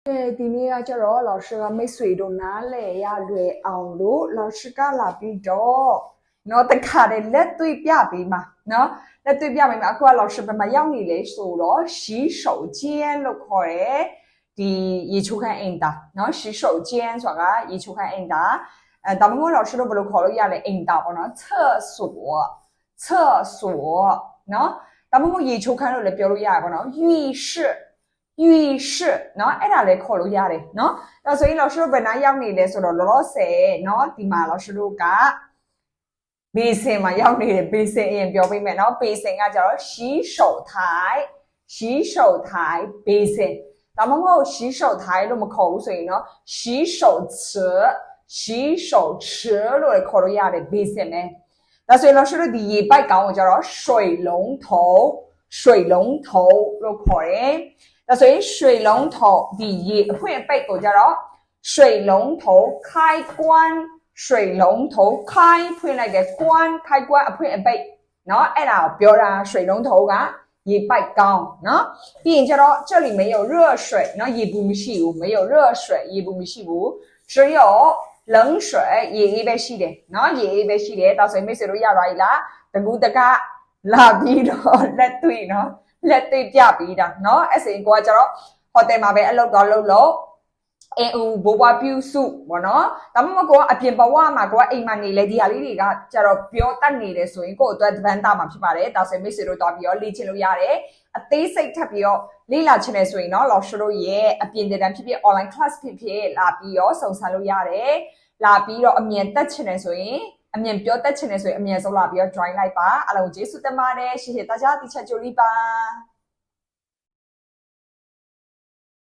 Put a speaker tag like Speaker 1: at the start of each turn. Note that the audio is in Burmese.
Speaker 1: ဒီနေ့ကကျတော့老师ကမိတ်ဆွေတို့နားလဲရလွယ်အောင်လို့老师ကလာပြီးတော့နော်တခါတည်းလက်တွေ့ပြပေးမှာနော်လက်တွေ့ပြပေးမှာအခုက老师ဘယ်မှာရောက်နေလဲဆိုတော့洗手间လို့ခေါ်တယ်ဒီရေချိုးခန်းအိမ်တာနော်洗手间ဆိုတာကရေချိုးခန်းအိမ်တာဒါမှမဟုတ်老师တို့ဘယ်လိုခေါ်လို့ရလဲအိမ်တာပေါ့နော်厕所နော်ဒါမှမဟုတ်ရေချိုးခန်းလို့လည်းပြောလို့ရတယ်ပေါ့နော်浴室နော်အဲ့ဒါလည်းခေါ်လို့ရတယ်နော်ဒါဆိုရင်老师တို့ဘယ်နားရောက်နေလဲဆိုတော့လောလောဆယ်နော်ဒီမှာ老师တို့ကဘေးစင်မှာရောက်နေတယ်ဘေးစင်အရင်ပြောပေးမယ်နော်ဘေးစင်ကကျတော့洗手台ဘေးစင်ဒါမှမဟုတ်洗手台လို့မခေါ်ဘူးဆိုရင်နော်洗手池လို့ခေါ်လို့ရတယ်ဘေးစင်ပဲဒါဆိုရင်老师တို့ဒီရေပိုက်ကောင်ကိုကျတော့水龙头လို့ခေါ်တယ်ဒါဆိုရင်水龙头ဒီရေအဖွင့်အပိတ်ကိုကြတော့水龙头开关水龙头开ဖွင့်လိုက်တယ်开关အဖွင့်အပိတ်เนาะအဲ့ဒါကိုပြောတာ水龙头ကရေပိုက်ကောင်းเนาะပြီးရင်ကြတော့这里没有热水เนาะရေဘူးမရှိဘူး没有热水ရေဘူးမရှိဘူး只有冷水ရေအေးပဲရှိတယ်เนาะရေအေးပဲရှိတယ်ဒါဆိုရင်မိတ်ဆွေတို့ရသွားပြီလားတကူတကလာပြီးတော့လက်တွေ့เนาะလက်တွေ့ပြပြီးတာเนาะအဲ့ဆိုရင်ကိုကကျတော့ဟိုတယ်မှာပဲအလုပ်တော့လုပ်လို့အင်းဦးဘိုးဘွားပြုစုပေါ့နော်ဒါမှမဟုတ်ကိုကအပြင်ဘဝမှာကိုကအိမ်မှာနေလေဒီဟာလေးတွေကကျတော့ပြောတတ်နေတယ်ဆိုရင်ကို့အတွက်တပန်းတာမှာဖြစ်ပါတယ်ဒါဆိုရင်မိတ်ဆွေတို့တော့ပြီးတော့လေ့ကျင့်လို့ရတယ်အသေးစိတ်ထပ်ပြီးတော့လေ့လာချင်တယ်ဆိုရင်တော့老师တို့ရဲ့အပြင်တန်းဖြစ်ဖြစ် online class ဖြစ်ဖြစ်လာပြီးတော့စုံစမ်းလို့ရတယ်လာပြီးတော့အမြင်တက်ချင်တယ်ဆိုရင်အမြင်ပြောတတ်ချင်တယ်ဆိုရင်အမြင်ဆုံးလာပြီးတော့ join လိုက်ပါအားလုံးကျေးဇူးတင်ပါတယ်谢谢大家ဒီချက်ကြိုလေးပါ